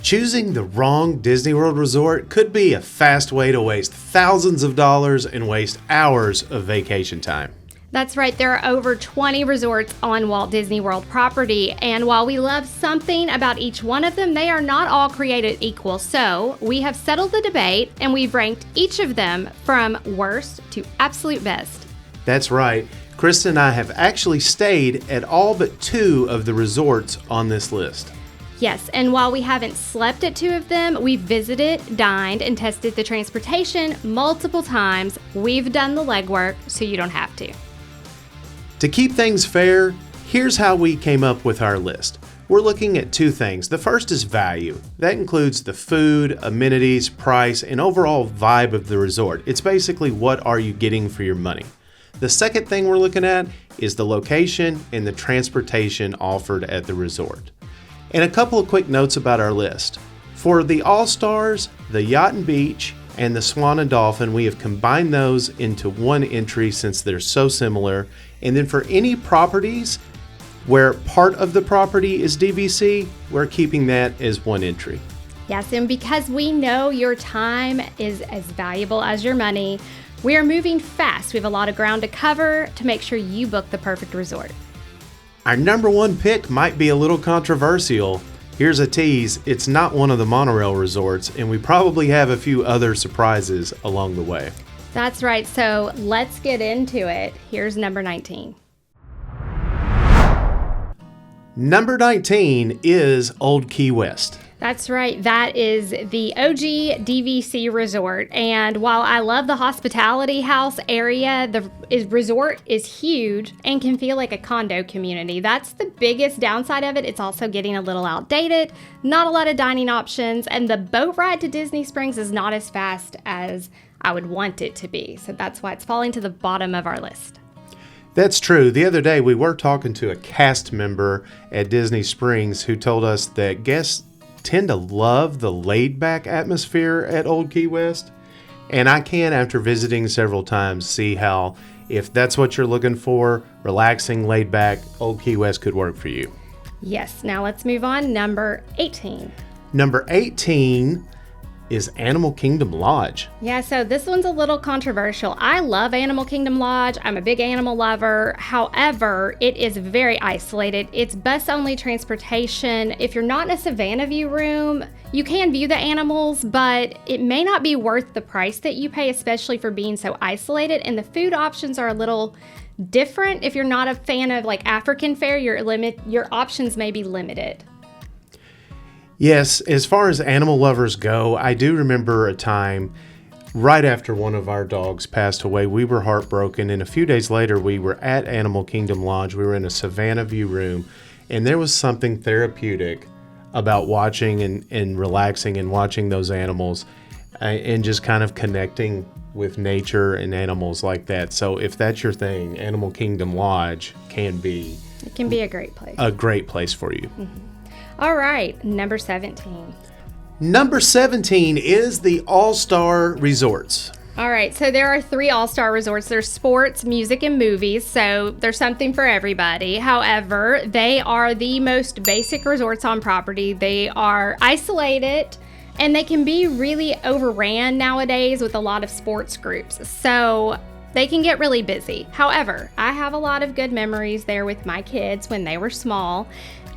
Choosing the wrong Disney World resort could be a fast way to waste thousands of dollars and waste hours of vacation time. That's right, there are over 20 resorts on Walt Disney World property, and while we love something about each one of them, they are not all created equal. So we have settled the debate and we've ranked each of them from worst to absolute best. That's right. Krista and I have actually stayed at all but 2 of the resorts on this list. Yes, and while we haven't slept at 2 of them, we've visited, dined, and tested the transportation multiple times. We've done the legwork, so you don't have to. To keep things fair, here's how we came up with our list. We're looking at 2 things. The first is value. That includes the food, amenities, price, and overall vibe of the resort. It's basically what are you getting for your money. The second thing we're looking at is the location and the transportation offered at the resort. And a couple of quick notes about our list. For the All-Stars, the Yacht and Beach, and the Swan and Dolphin, we have combined those into one entry since they're so similar. And then for any properties where part of the property is DVC, we're keeping that as one entry. Yes, and because we know your time is as valuable as your money, we are moving fast. We have a lot of ground to cover to make sure you book the perfect resort. Our number 1 pick might be a little controversial. Here's a tease, it's not one of the monorail resorts, and we probably have a few other surprises along the way. That's right, so let's get into it. Here's number 19. Number 19 is Old Key West. That's right, that is the OG DVC resort. And while I love the hospitality house area, the resort is huge and can feel like a condo community. That's the biggest downside of it. It's also getting a little outdated, not a lot of dining options, and the boat ride to Disney Springs is not as fast as I would want it to be. So that's why it's falling to the bottom of our list. That's true. The other day we were talking to a cast member at Disney Springs who told us that guests tend to love the laid-back atmosphere at Old Key West. And I can, after visiting several times, see how if that's what you're looking for, relaxing, laid back, Old Key West could work for you. Yes, now let's move on. Number 18. Number 18 is Animal Kingdom Lodge. Yeah, so this one's a little controversial. I love Animal Kingdom Lodge. I'm a big animal lover. However, it is very isolated. It's bus-only transportation. If you're not in a Savannah View room, you can view the animals, but it may not be worth the price that you pay, especially for being so isolated. And the food options are a little different. If you're not a fan of like African fare, your options may be limited. Yes, as far as animal lovers go, I do remember a time right after one of our dogs passed away. We were heartbroken, and a few days later we were at Animal Kingdom Lodge. We were in a Savannah View room, and there was something therapeutic about watching and relaxing and watching those animals and just kind of connecting with nature and animals like that. So if that's your thing, Animal Kingdom Lodge can be... It can be a great place. A great place for you. Mm-hmm. All right, number 17. Number 17 is the All-Star Resorts. All right, so there are 3 All-Star Resorts. There's sports, music, and movies, so there's something for everybody. However, they are the most basic resorts on property. They are isolated, and they can be really overran nowadays with a lot of sports groups. So they can get really busy. However, I have a lot of good memories there with my kids when they were small.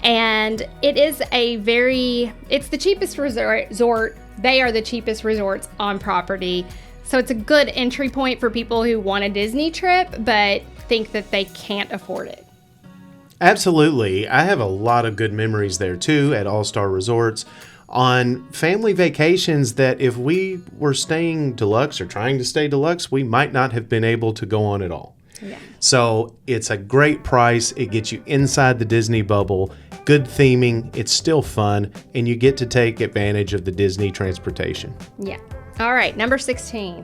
And it is it's the cheapest resort. They are the cheapest resorts on property. So it's a good entry point for people who want a Disney trip, but think that they can't afford it. Absolutely. I have a lot of good memories there too at All-Star Resorts on family vacations that if we were staying deluxe or trying to stay deluxe, we might not have been able to go on at all. Yeah. So it's a great price. It gets you inside the Disney bubble, good theming, it's still fun, and you get to take advantage of the Disney transportation. Yeah. All right, number 16.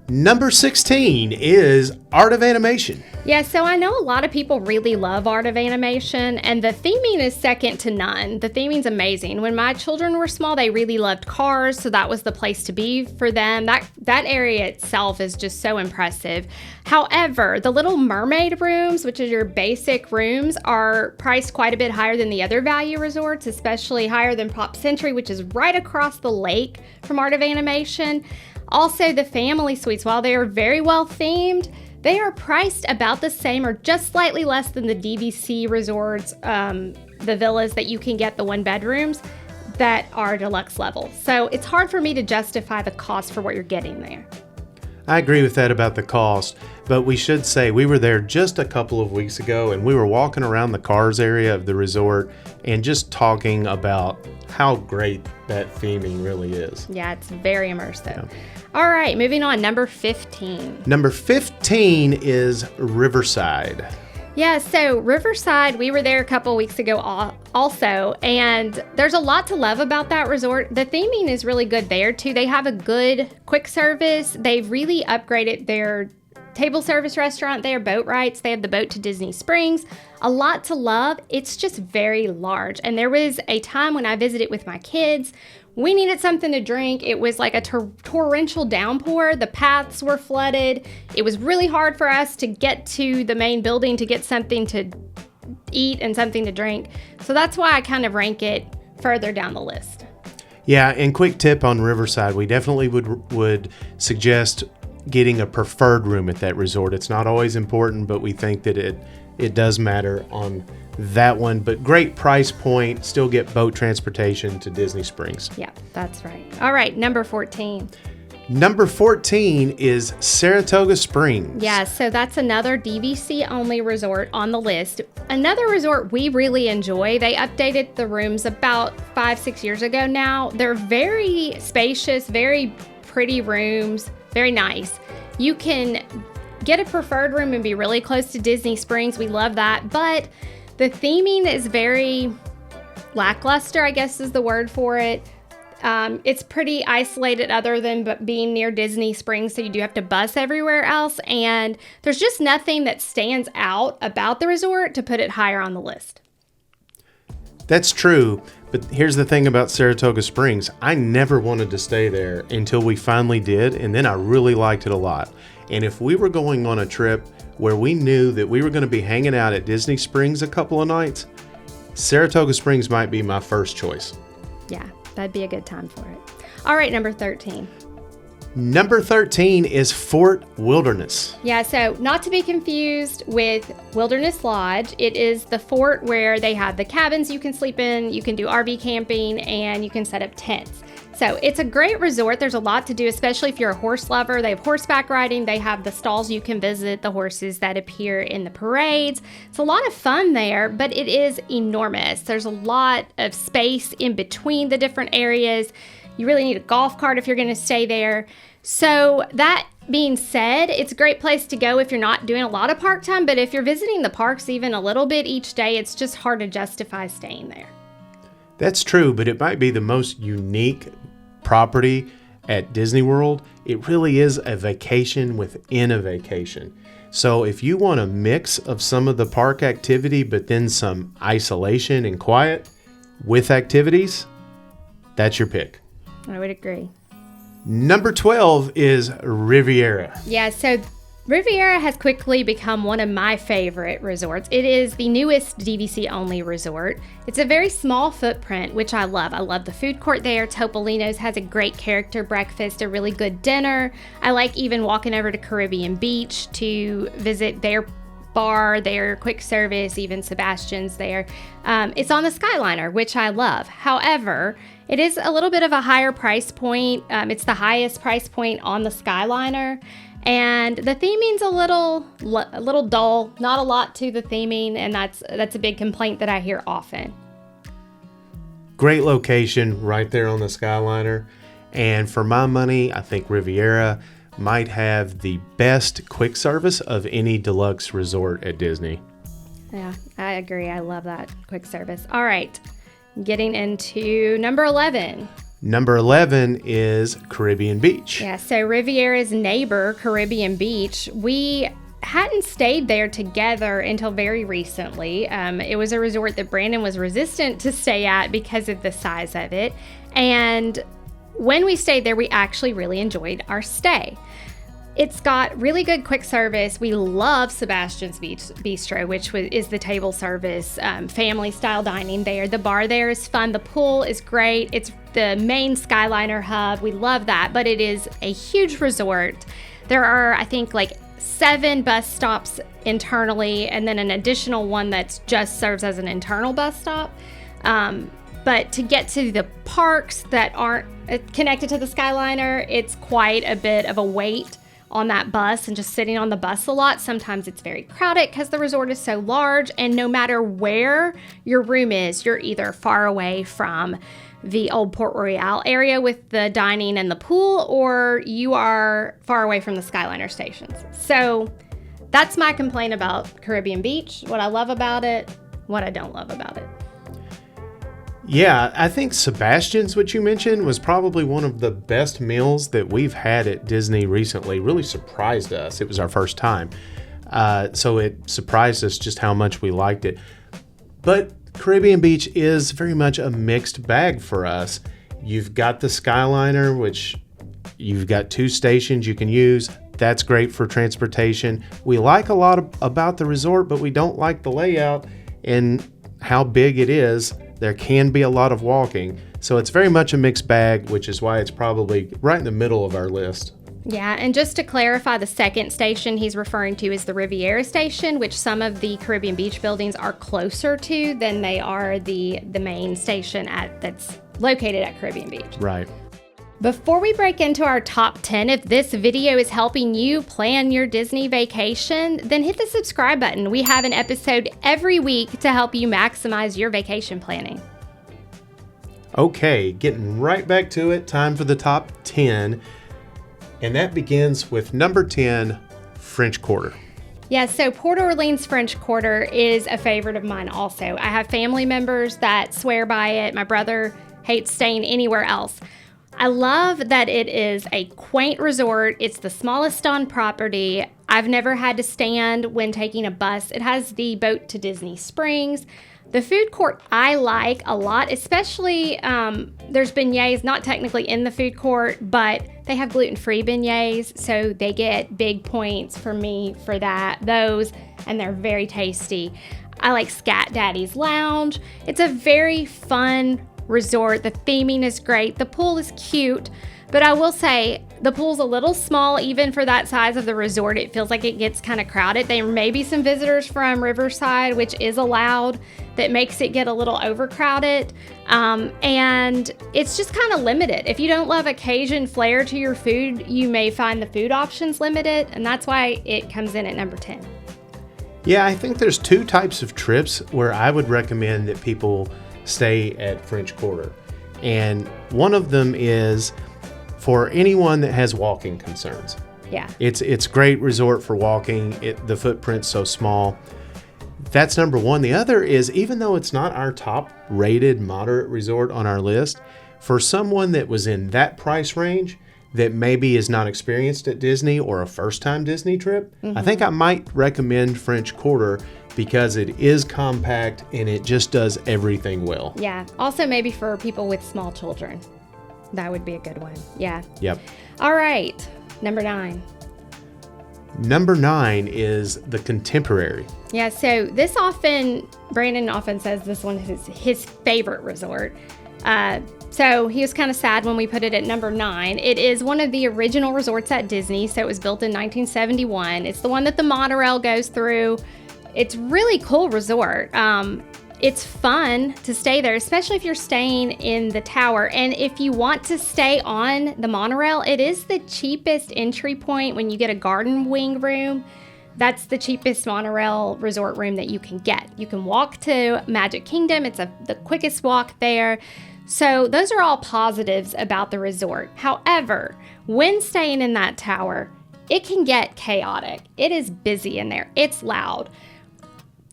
Number 16 is Art of Animation. Yeah, so I know a lot of people really love Art of Animation, and the theming is second to none. The theming's amazing. When my children were small, they really loved cars, so that was the place to be for them. That area itself is just so impressive. However, the Little Mermaid rooms, which is your basic rooms, are priced quite a bit higher than the other value resorts, especially higher than Pop Century, which is right across the lake from Art of Animation. Also, the family suites, while they are very well themed, they are priced about the same or just slightly less than the DVC resorts, the villas that you can get, the one bedrooms that are deluxe level. So it's hard for me to justify the cost for what you're getting there. I agree with that about the cost, but we should say we were there just a couple of weeks ago and we were walking around the cars area of the resort and just talking about how great that theming really is. Yeah, it's very immersive. Yeah. All right, moving on, number 15. Number 15 is Riverside. Yeah, so Riverside, we were there a couple weeks ago also, and there's a lot to love about that resort. The theming is really good there too. They have a good quick service. They've really upgraded their table service restaurant there, boat rides. They have the boat to Disney Springs. A lot to love. It's just very large. And there was a time when I visited with my kids, we needed something to drink. It was like a torrential downpour. The paths were flooded. It was really hard for us to get to the main building to get something to eat and something to drink. So that's why I kind of rank it further down the list. Yeah, and quick tip on Riverside, we definitely would suggest getting a preferred room at that resort. It's not always important, but we think that it does matter on that one. But great price point, still get boat transportation to Disney Springs. Yeah, that's right. All right, number 14. Number 14 is Saratoga Springs. Yeah, so that's another DVC only resort on the list. Another resort we really enjoy. They updated the rooms about 5-6 years ago now. They're very spacious, very pretty rooms, very nice. You can get a preferred room and be really close to Disney Springs. We love that, but the theming is very lackluster, I guess is the word for it. It's pretty isolated other than being near Disney Springs, so you do have to bus everywhere else, and there's just nothing that stands out about the resort to put it higher on the list. That's true, but here's the thing about Saratoga Springs. I never wanted to stay there until we finally did, and then I really liked it a lot. And if we were going on a trip where we knew that we were going to be hanging out at Disney Springs a couple of nights, Saratoga Springs might be my first choice. Yeah, that'd be a good time for it. All right, number 13. Number 13 is Fort Wilderness. Yeah, so not to be confused with Wilderness Lodge. It is the fort where they have the cabins you can sleep in, you can do RV camping, and you can set up tents. So it's a great resort. There's a lot to do, especially if you're a horse lover. They have horseback riding. They have the stalls you can visit, the horses that appear in the parades. It's a lot of fun there, but it is enormous. There's a lot of space in between the different areas. You really need a golf cart if you're going to stay there. So that being said, it's a great place to go if you're not doing a lot of park time, but if you're visiting the parks even a little bit each day, it's just hard to justify staying there. That's true, but it might be the most unique property at Disney World. It really is a vacation within a vacation. So if you want a mix of some of the park activity, but then some isolation and quiet with activities, that's your pick. I would agree. Number 12 is Riviera. Yeah, so Riviera has quickly become one of my favorite resorts. It is the newest DVC only resort. It's a very small footprint, which I love. I love the food court there. Topolino's has a great character breakfast, a really good dinner. I like even walking over to Caribbean Beach to visit their bar, their quick service, even Sebastian's there. It's on the Skyliner, which I love. However, it is a little bit of a higher price point. It's the highest price point on the Skyliner. And the theming's a little dull, not a lot to the theming, and that's a big complaint that I hear often. Great location right there on the Skyliner. And for my money, I think Riviera might have the best quick service of any deluxe resort at Disney. Yeah, I agree. I love that quick service. All right, getting into number 11. Number 11 is Caribbean Beach. Yeah, so Riviera's neighbor, Caribbean Beach, we hadn't stayed there together until very recently. It was a resort that Brandon was resistant to stay at because of the size of it. And when we stayed there, we actually really enjoyed our stay. It's got really good quick service. We love Sebastian's Bistro, which is the table service, family style dining there. The bar there is fun. The pool is great. It's the main Skyliner hub. We love that, but it is a huge resort. There are, I think, like 7 bus stops internally, and then an additional one that just serves as an internal bus stop. But to get to the parks that aren't connected to the Skyliner, it's quite a bit of a wait on that bus and just sitting on the bus a lot. Sometimes it's very crowded because the resort is so large, and no matter where your room is, you're either far away from the old Port Royale area with the dining and the pool, or you are far away from the Skyliner stations. So that's my complaint about Caribbean Beach, what I love about it, what I don't love about it. Yeah, I think Sebastian's, what you mentioned, was probably one of the best meals that we've had at Disney recently. Really surprised us. It was our first time. So it surprised us just how much we liked it. But Caribbean Beach is very much a mixed bag for us. You've got the Skyliner, which you've got 2 stations you can use. That's great for transportation. We like a lot about the resort, but we don't like the layout and how big it is. There can be a lot of walking. So it's very much a mixed bag, which is why it's probably right in the middle of our list. Yeah, and just to clarify, the second station he's referring to is the Riviera station, which some of the Caribbean Beach buildings are closer to than they are the main station that's located at Caribbean Beach. Right. Before we break into our top 10, if this video is helping you plan your Disney vacation, then hit the subscribe button. We have an episode every week to help you maximize your vacation planning. Okay, getting right back to it, time for the top 10. And that begins with number 10, French Quarter. Yeah, so Port Orleans French Quarter is a favorite of mine also. I have family members that swear by it. My brother hates staying anywhere else. I love that it is a quaint resort. It's the smallest on property. I've never had to stand when taking a bus. It has the boat to Disney Springs. The food court I like a lot, especially there's beignets, not technically in the food court, but they have gluten-free beignets, so they get big points for me for those, and they're very tasty. I like Scat Daddy's Lounge. It's a very fun resort. The theming is great. The pool is cute, but I will say the pool's a little small even for that size of the resort. It feels like it gets kind of crowded. There may be some visitors from Riverside, which is allowed, that makes it get a little overcrowded. And it's just kind of limited. If you don't love Cajun flair to your food, you may find the food options limited, and that's why it comes in at number 10. Yeah, I think there's 2 types of trips where I would recommend that people stay at French Quarter. And one of them is for anyone that has walking concerns. Yeah. It's a great resort for walking. The footprint's so small. That's number 1. The other is, even though it's not our top rated moderate resort on our list, for someone that was in that price range that maybe is not experienced at Disney or a first-time Disney trip, I think I might recommend French Quarter because it is compact and it just does everything well. Yeah. Also, maybe for people with small children, that would be a good one. Yeah. Yep. All right. Number 9. Number 9 is the Contemporary. Yeah. So Brandon often says this one is his favorite resort. So he was kind of sad when we put it at number 9. It is one of the original resorts at Disney. So it was built in 1971. It's the one that the monorail goes through. It's really cool resort. It's fun to stay there, especially if you're staying in the tower. And if you want to stay on the monorail, it is the cheapest entry point when you get a garden wing room. That's the cheapest monorail resort room that you can get. You can walk to Magic Kingdom. It's the quickest walk there. So those are all positives about the resort. However, when staying in that tower, it can get chaotic. It is busy in there. It's loud.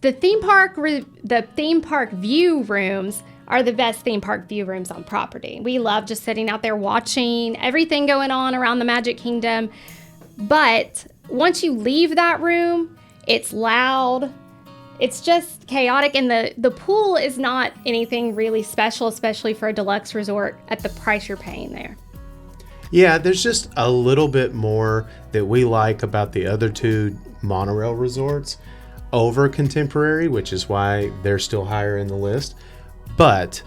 The theme park view rooms are the best theme park view rooms on property. We love just sitting out there watching everything going on around the Magic Kingdom. But once you leave that room, it's loud. It's just chaotic, and the pool is not anything really special, especially for a deluxe resort at the price you're paying there. Yeah, there's just a little bit more that we like about the other two monorail resorts over Contemporary, which is why they're still higher in the list. But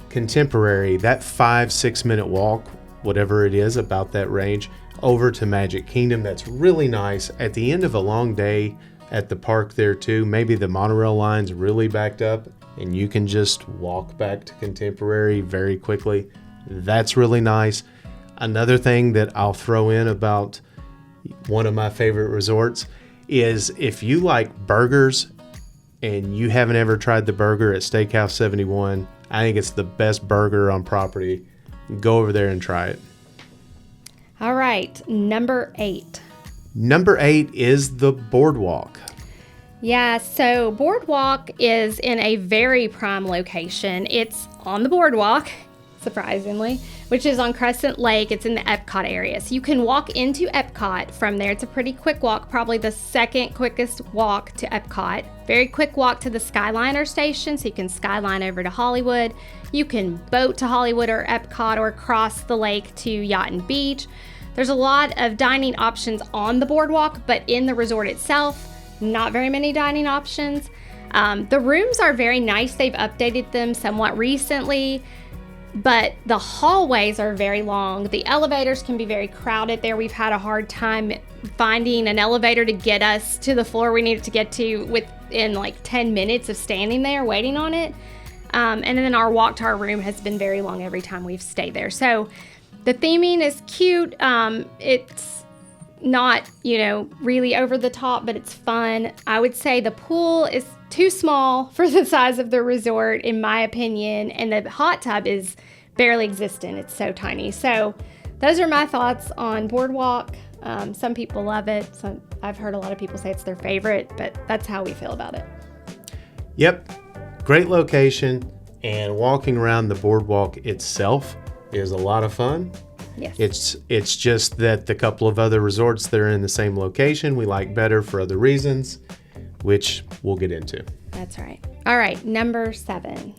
Contemporary, that 5-6 minute walk, whatever it is, about that range, over to Magic Kingdom, that's really nice. At the end of a long day at the park there too, maybe the monorail line's really backed up and you can just walk back to Contemporary very quickly. That's really nice. Another thing that I'll throw in about one of my favorite resorts is if you like burgers and you haven't ever tried the burger at Steakhouse 71, I think it's the best burger on property. Go over there and try it. All right, number 8. Number 8 is the Boardwalk. Yeah, so Boardwalk is in a very prime location. It's on the boardwalk, surprisingly, which is on Crescent Lake. It's in the Epcot area. So you can walk into Epcot from there. It's a pretty quick walk, probably the second quickest walk to Epcot. Very quick walk to the Skyliner station, so you can skyline over to Hollywood. You can boat to Hollywood or Epcot or cross the lake to Yacht and Beach. There's a lot of dining options on the boardwalk, but in the resort itself, not very many dining options. The rooms are very nice. They've updated them somewhat recently, but the hallways are very long. The elevators can be very crowded there. We've had a hard time finding an elevator to get us to the floor we needed to get to within like 10 minutes of standing there waiting on it. And then our walk to our room has been very long every time we've stayed there. So the theming is cute. It's not, really over the top, but it's fun. I would say the pool is too small for the size of the resort, in my opinion, and the hot tub is barely existent. It's so tiny. So those are my thoughts on Boardwalk. Some people love it. I've heard a lot of people say it's their favorite, but that's how we feel about it. Yep, great location, and walking around the boardwalk itself is a lot of fun. Yes. It's just that the couple of other resorts that are in the same location we like better for other reasons, which we'll get into. That's right. All right, number 7.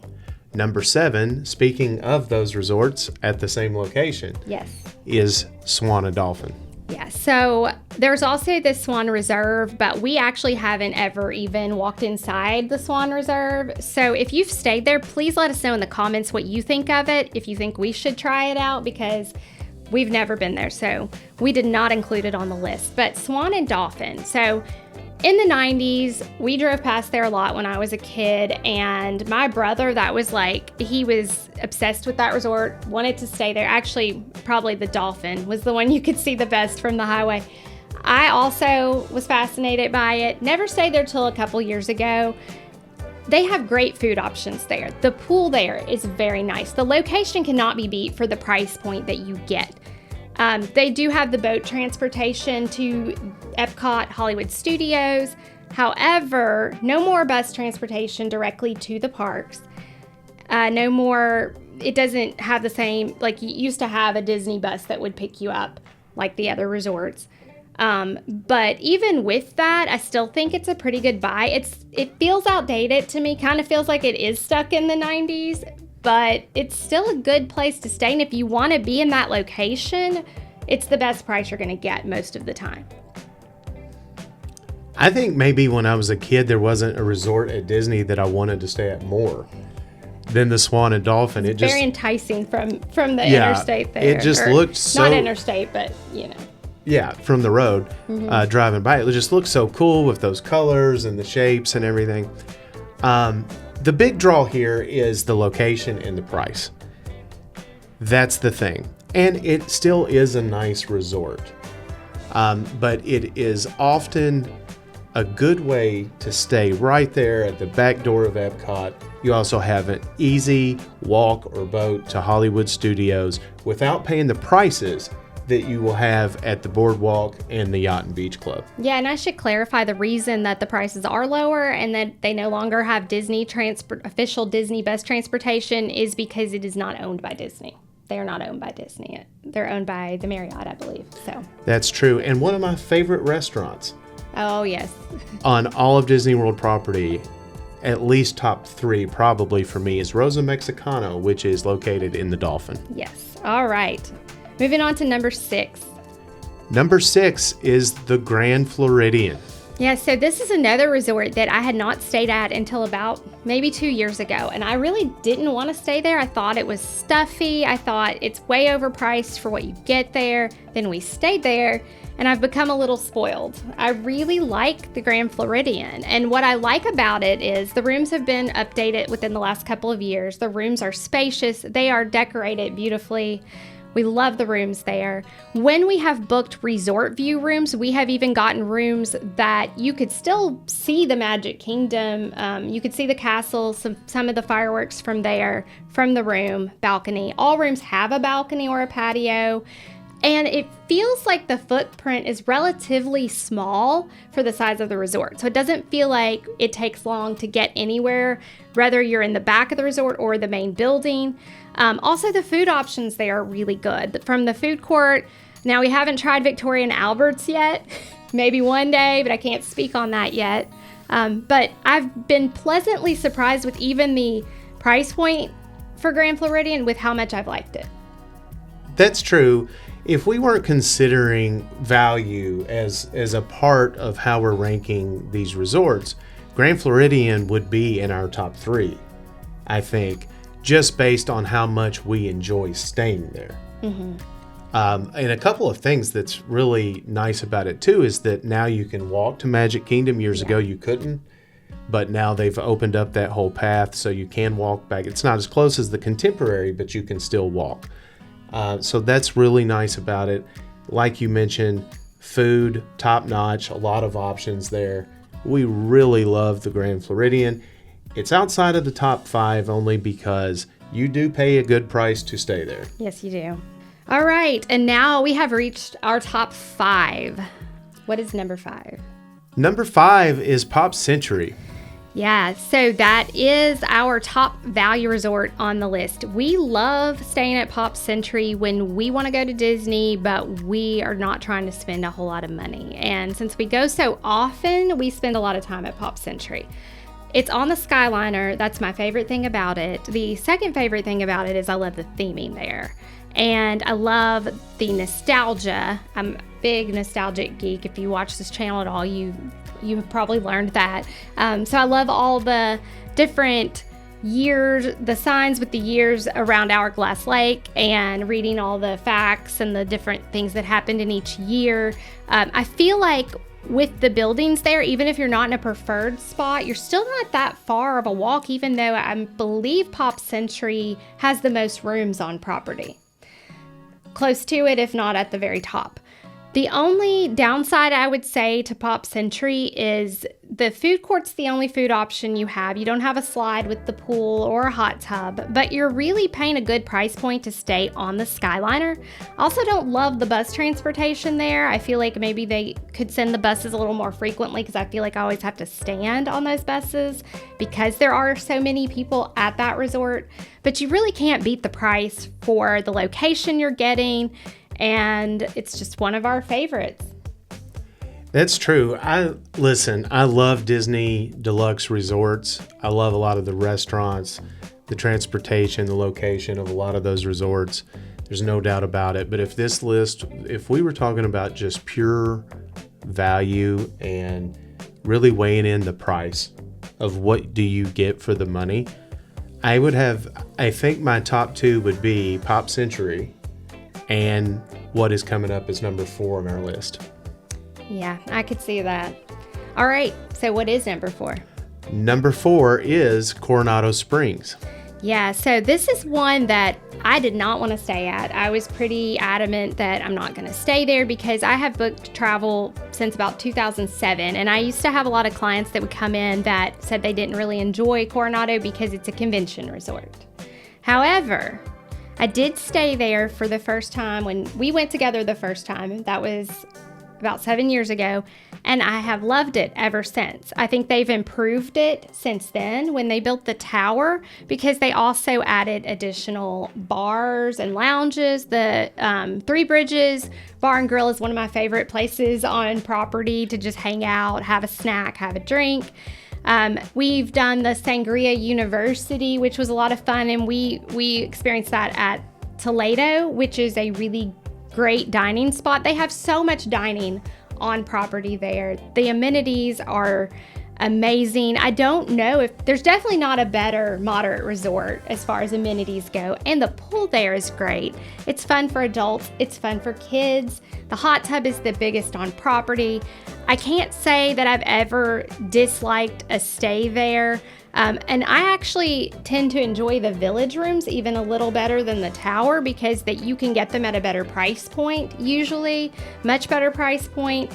Number 7, speaking of those resorts at the same location, yes, is Swan and Dolphin. Yeah, so there's also the Swan Reserve, but we actually haven't ever even walked inside the Swan Reserve. So if you've stayed there, please let us know in the comments what you think of it, if you think we should try it out, because we've never been there. So we did not include it on the list. But Swan and Dolphin. So in the 90s, we drove past there a lot when I was a kid, and my brother, he was obsessed with that resort, wanted to stay there. Actually, probably the Dolphin was the one you could see the best from the highway. I also was fascinated by it. Never stayed there till a couple years ago. They have great food options there. The pool there is very nice. The location cannot be beat for the price point that you get. They do have the boat transportation to Epcot, Hollywood Studios. However, no more bus transportation directly to the parks. No more, it doesn't have the same, like you used to have a Disney bus that would pick you up like the other resorts. But even with that, I still think it's a pretty good buy. It feels outdated to me, kind of feels like it is stuck in the 90s. But it's still a good place to stay. And if you want to be in that location, it's the best price you're going to get most of the time. I think maybe when I was a kid, there wasn't a resort at Disney that I wanted to stay at more than the Swan and Dolphin. It's very enticing from the interstate there. It just looked so... Not interstate, but, Yeah, from the road, driving by. It just looked so cool with those colors and the shapes and everything. The big draw here is the location and the price. That's the thing. And it still is a nice resort. But it is often a good way to stay right there at the back door of Epcot. You also have an easy walk or boat to Hollywood Studios without paying the prices that you will have at the Boardwalk and the Yacht and Beach Club. Yeah, and I should clarify the reason that the prices are lower and that they no longer have official Disney bus transportation is because it is not owned by Disney. They are not owned by Disney. They're owned by the Marriott, I believe. So that's true. And one of my favorite restaurants. Oh, yes. On all of Disney World property, at least top 3 probably for me, is Rosa Mexicano, which is located in the Dolphin. Yes. All right. Moving on to number 6. Number 6 is the Grand Floridian. Yeah, so this is another resort that I had not stayed at until about maybe 2 years ago. And I really didn't want to stay there. I thought it was stuffy. I thought it's way overpriced for what you get there. Then we stayed there and I've become a little spoiled. I really like the Grand Floridian. And what I like about it is the rooms have been updated within the last couple of years. The rooms are spacious. They are decorated beautifully. We love the rooms there. When we have booked resort view rooms, we have even gotten rooms that you could still see the Magic Kingdom. You could see the castle, some of the fireworks from there, from the room, balcony. All rooms have a balcony or a patio. And it feels like the footprint is relatively small for the size of the resort. So it doesn't feel like it takes long to get anywhere, whether you're in the back of the resort or the main building. Also, the food options there are really good. From the food court, now we haven't tried Victoria and Albert's yet. Maybe one day, but I can't speak on that yet. But I've been pleasantly surprised with even the price point for Grand Floridian with how much I've liked it. That's true. If we weren't considering value as a part of how we're ranking these resorts, Grand Floridian would be in our top 3, I think, just based on how much we enjoy staying there. Mm-hmm. And a couple of things that's really nice about it too is that now you can walk to Magic Kingdom. Years ago you couldn't, but now they've opened up that whole path so you can walk back. It's not as close as the Contemporary, but you can still walk. So that's really nice about it. Like you mentioned, food, top notch, a lot of options there. We really love the Grand Floridian. It's outside of the top 5 only because you do pay a good price to stay there. Yes, you do. All right, and now we have reached our top 5. What is number 5? Number 5 is Pop Century. Yeah, so that is our top value resort on the list. We love staying at Pop Century when we want to go to Disney, but we are not trying to spend a whole lot of money. And since we go so often, we spend a lot of time at Pop Century. It's on the Skyliner. That's my favorite thing about it. The second favorite thing about it is I love the theming there. And I love the nostalgia. I'm a big nostalgic geek. If you watch this channel at all, you have probably learned that. So I love all the different years, the signs with the years around Hourglass Lake, and reading all the facts and the different things that happened in each year. I feel like with the buildings there, even if you're not in a preferred spot, you're still not that far of a walk, even though I believe Pop Century has the most rooms on property. Close to it, if not at the very top. The only downside I would say to Pop Century is the food court's the only food option you have. You don't have a slide with the pool or a hot tub, but you're really paying a good price point to stay on the Skyliner. Also don't love the bus transportation there. I feel like maybe they could send the buses a little more frequently because I feel like I always have to stand on those buses because there are so many people at that resort. But you really can't beat the price for the location you're getting, and it's just one of our favorites. That's true. I love Disney Deluxe resorts. I love a lot of the restaurants, the transportation, the location of a lot of those resorts. There's no doubt about it. But if we were talking about just pure value and really weighing in the price of what do you get for the money, I think my top 2 would be Pop Century and what is coming up as number 4 on our list. Yeah, I could see that. All right, so what is number 4? Number 4 is Coronado Springs. Yeah, so this is one that I did not want to stay at. I was pretty adamant that I'm not going to stay there because I have booked travel since about 2007, and I used to have a lot of clients that would come in that said they didn't really enjoy Coronado because it's a convention resort. However, I did stay there for the first time when we went together the first time. That was about 7 years ago, and I have loved it ever since. I think they've improved it since then when they built the tower, because they also added additional bars and lounges. The Three Bridges Bar and Grill is one of my favorite places on property to just hang out, have a snack, have a drink. We've done the Sangria University, which was a lot of fun, and we experienced that at Toledo, which is a really great dining spot. They have so much dining on property there. The amenities are amazing. I don't know if there's definitely not a better moderate resort as far as amenities go. And the pool there is great. It's fun for adults. It's fun for kids. The hot tub is the biggest on property. I can't say that I've ever disliked a stay there. And I actually tend to enjoy the village rooms even a little better than the tower, because that you can get them at a better price point, usually much better price point,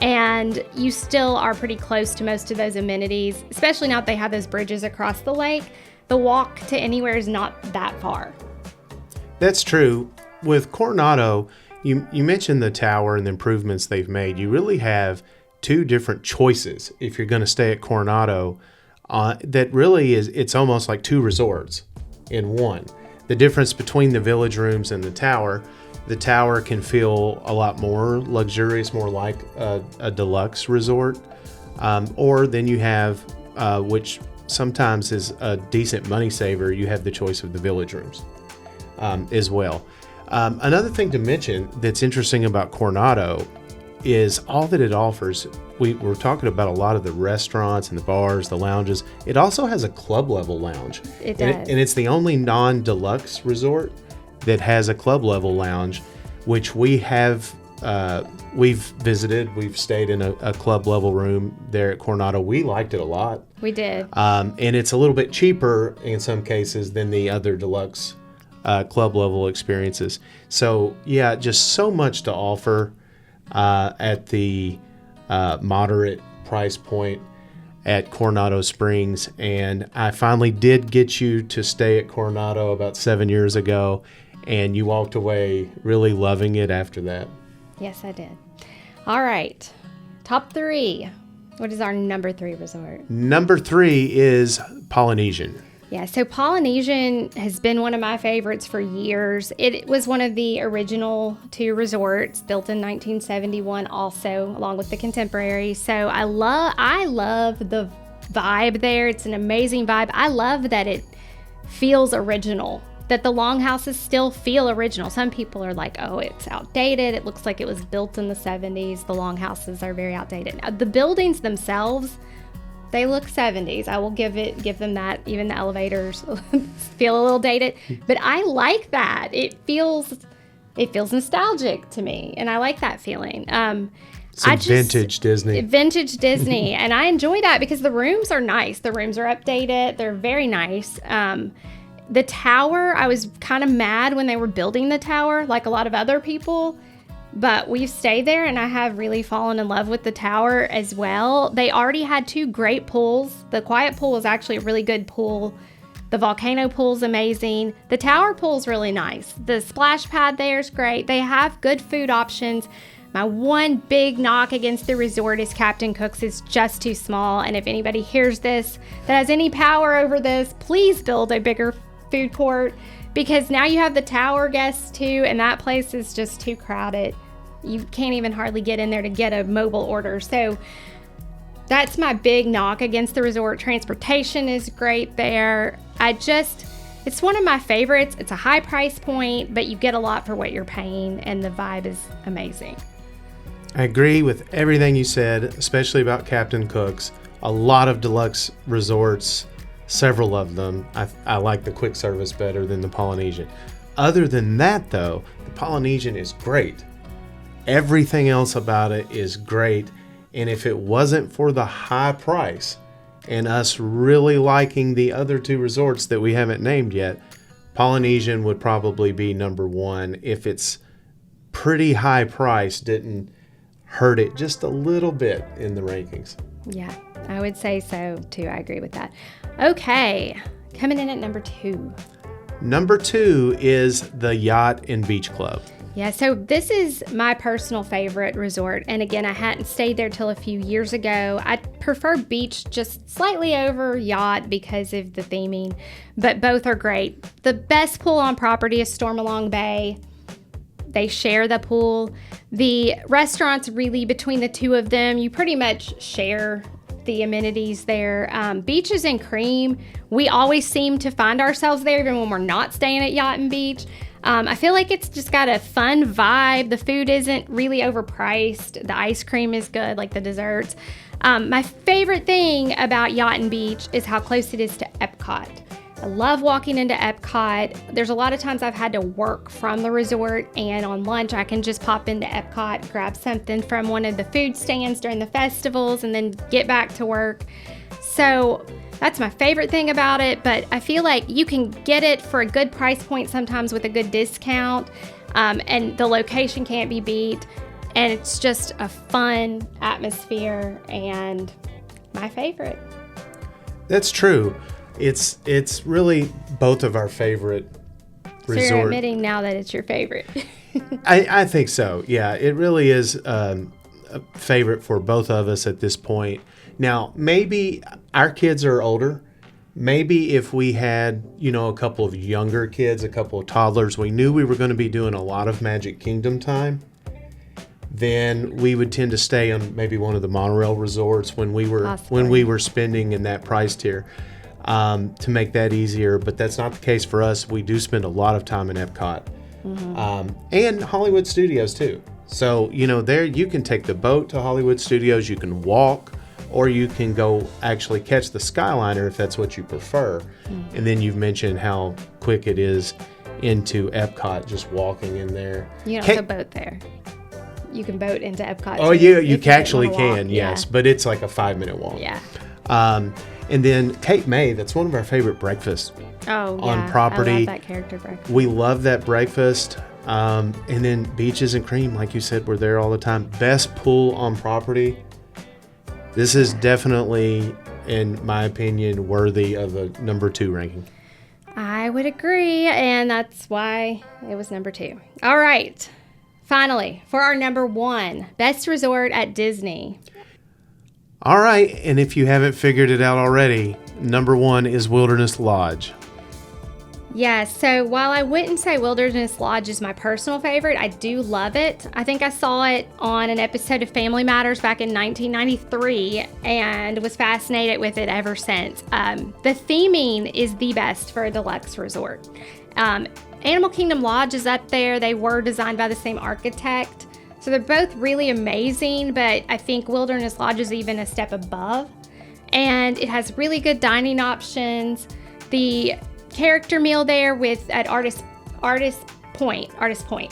and you still are pretty close to most of those amenities, especially now that they have those bridges across the lake. The walk to anywhere is not that far. That's true. With Coronado, you mentioned the tower and the improvements they've made. You really have two different choices if you're going to stay at Coronado. That really is, it's almost like two resorts in one. The difference between the village rooms and the tower can feel a lot more luxurious, more like a deluxe resort. Or then you have, which sometimes is a decent money saver, you have the choice of the village rooms as well. Another thing to mention that's interesting about Coronado is all that it offers. We're talking about a lot of the restaurants and the bars, the lounges. It also has a club level lounge. It does. And it's the only non-deluxe resort that has a club level lounge, which we've visited. We've stayed in a club level room there at Coronado. We liked it a lot. We did. And it's a little bit cheaper in some cases than the other deluxe club level experiences. So yeah, just so much to offer at the moderate price point at Coronado Springs. And I finally did get you to stay at Coronado about 7 years ago, and you walked away really loving it after that. Yes, I did. All right. Top 3. What is our number 3 resort? Number 3 is Polynesian. Yeah, so Polynesian has been one of my favorites for years. It was one of the original 2 resorts, built in 1971 also, along with the Contemporary. So I love the vibe there. It's an amazing vibe. I love that it feels original, that the longhouses still feel original. Some people are like, oh, it's outdated. It looks like it was built in the 70s. The longhouses are very outdated. The buildings themselves, they look 70s. I will give them that. Even the elevators feel a little dated, but I like that. It feels nostalgic to me, and I like that feeling. Vintage Disney. Vintage Disney, and I enjoy that because the rooms are nice. The rooms are updated. They're very nice. The tower, I was kind of mad when they were building the tower, like a lot of other people. But we've stayed there, and I have really fallen in love with the tower as well. They already had 2 great pools. The Quiet Pool was actually a really good pool. The Volcano Pool's amazing. The Tower Pool's really nice. The splash pad there is great. They have good food options. My one big knock against the resort is Captain Cook's is just too small. And if anybody hears this that has any power over this, please build a bigger food court, because now you have the tower guests too, and that place is just too crowded. You can't even hardly get in there to get a mobile order. So that's my big knock against the resort. Transportation is great there. It's one of my favorites. It's a high price point, but you get a lot for what you're paying, and the vibe is amazing. I agree with everything you said, especially about Captain Cook's. A lot of deluxe resorts, several of them, I like the quick service better than the Polynesian. Other than that, though, the Polynesian is great. Everything else about it is great. And if it wasn't for the high price and us really liking the other 2 resorts that we haven't named yet, Polynesian would probably be number 1 if its pretty high price didn't hurt it just a little bit in the rankings. Yeah, I would say so too. I agree with that. Okay, coming in at number 2. Number 2 is the Yacht and Beach Club. Yeah, so this is my personal favorite resort. And again, I hadn't stayed there till a few years ago. I prefer beach just slightly over yacht because of the theming, but both are great. The best pool on property is Stormalong Bay. They share the pool. The restaurants, really, between the two of them, you pretty much share the amenities there. Beaches and Cream, we always seem to find ourselves there even when we're not staying at Yacht and Beach. I feel like it's just got a fun vibe. The food isn't really overpriced. The ice cream is good, like the desserts. My favorite thing about Yacht and Beach is how close it is to Epcot. I love walking into Epcot. There's a lot of times I've had to work from the resort, and on lunch I can just pop into Epcot, grab something from one of the food stands during the festivals, and then get back to work. So that's my favorite thing about it, but I feel like you can get it for a good price point sometimes with a good discount, and the location can't be beat, and it's just a fun atmosphere and my favorite. That's true. It's really both of our favorite resort. So you're admitting now that it's your favorite. I think so. Yeah, it really is a favorite for both of us at this point. Now, maybe our kids are older. Maybe if we had, a couple of younger kids, a couple of toddlers, we knew we were going to be doing a lot of Magic Kingdom time, then we would tend to stay on maybe one of the monorail resorts when we were spending in that price tier. To make that easier, but that's not the case for us. We do spend a lot of time in Epcot, and Hollywood Studios too. So, there you can take the boat to Hollywood Studios, you can walk, or you can go actually catch the Skyliner if that's what you prefer. And then you've mentioned how quick it is into Epcot, just walking in there. You don't have to boat there. You can boat into Epcot. Oh, you actually can, yes, but it's like a 5-minute walk. Yeah. And then Cape May, that's one of our favorite breakfasts on property. I love that character breakfast. We love that breakfast. And then Beaches and Cream, like you said, we're there all the time. Best pool on property. This is definitely, in my opinion, worthy of a number 2 ranking. I would agree, and that's why it was number 2. All right. Finally, for our number 1, best resort at Disney. All right, and if you haven't figured it out already, number 1 is Wilderness Lodge. Yeah, so while I wouldn't say Wilderness Lodge is my personal favorite, I do love it. I think I saw it on an episode of Family Matters back in 1993 and was fascinated with it ever since. The theming is the best for a deluxe resort. Animal Kingdom Lodge is up there. They were designed by the same architect. So they're both really amazing, but I think Wilderness Lodge is even a step above. And it has really good dining options. The character meal there at Artist Point.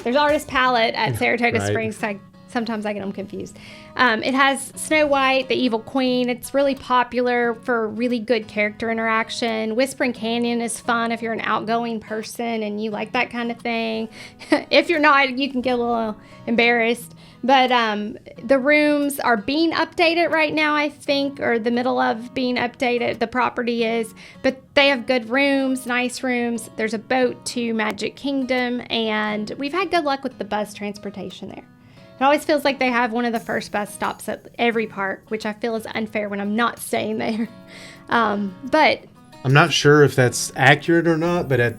There's Artist Palette at Saratoga Springs. So sometimes I get them confused. It has Snow White, the Evil Queen. It's really popular for really good character interaction. Whispering Canyon is fun if you're an outgoing person and you like that kind of thing. If you're not, you can get a little embarrassed. But the rooms are being updated right now, I think, or the middle of being updated. The property is. But they have good rooms, nice rooms. There's a boat to Magic Kingdom, and we've had good luck with the bus transportation there. It always feels like they have one of the first bus stops at every park, which I feel is unfair when I'm not staying there. But I'm not sure if that's accurate or not, but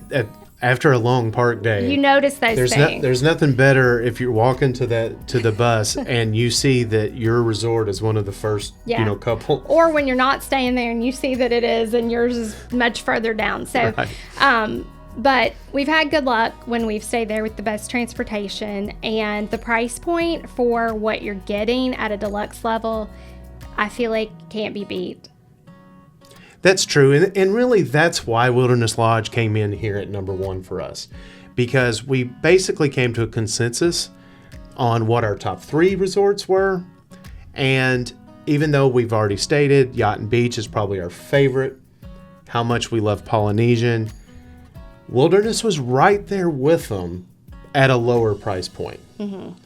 after a long park day, you notice those things. There's nothing better if you're walking to the bus and you see that your resort is one of the first, couple. Or when you're not staying there and you see that it is, and yours is much further down. So, right. But we've had good luck when we've stayed there with the best transportation, and the price point for what you're getting at a deluxe level, I feel like can't be beat. That's true. And really, that's why Wilderness Lodge came in here at number 1 for us, because we basically came to a consensus on what our top 3 resorts were. And even though we've already stated Yacht and Beach is probably our favorite, how much we love Polynesian, Wilderness was right there with them at a lower price point. Mm-hmm.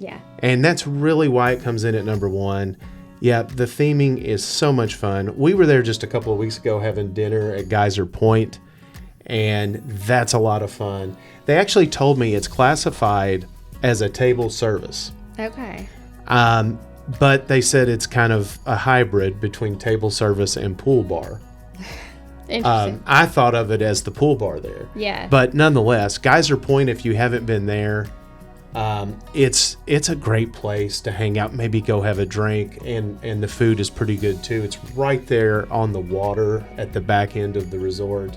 Yeah. And that's really why it comes in at number 1. Yeah, the theming is so much fun. We were there just a couple of weeks ago having dinner at Geyser Point, and that's a lot of fun. They actually told me it's classified as a table service. Okay. But they said it's kind of a hybrid between table service and pool bar. Interesting. I thought of it as the pool bar there. Yeah. But nonetheless, Geyser Point, if you haven't been there, it's a great place to hang out, maybe go have a drink, and the food is pretty good too. It's right there on the water at the back end of the resort.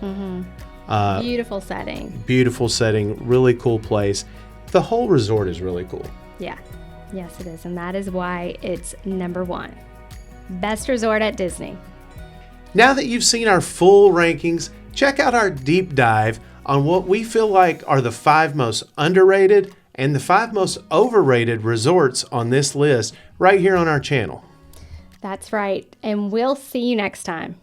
Beautiful setting. Beautiful setting, really cool place. The whole resort is really cool. Yeah. Yes, it is. And that is why it's number 1. Best resort at Disney. Now that you've seen our full rankings, check out our deep dive on what we feel like are the 5 most underrated and the 5 most overrated resorts on this list right here on our channel. That's right. And we'll see you next time.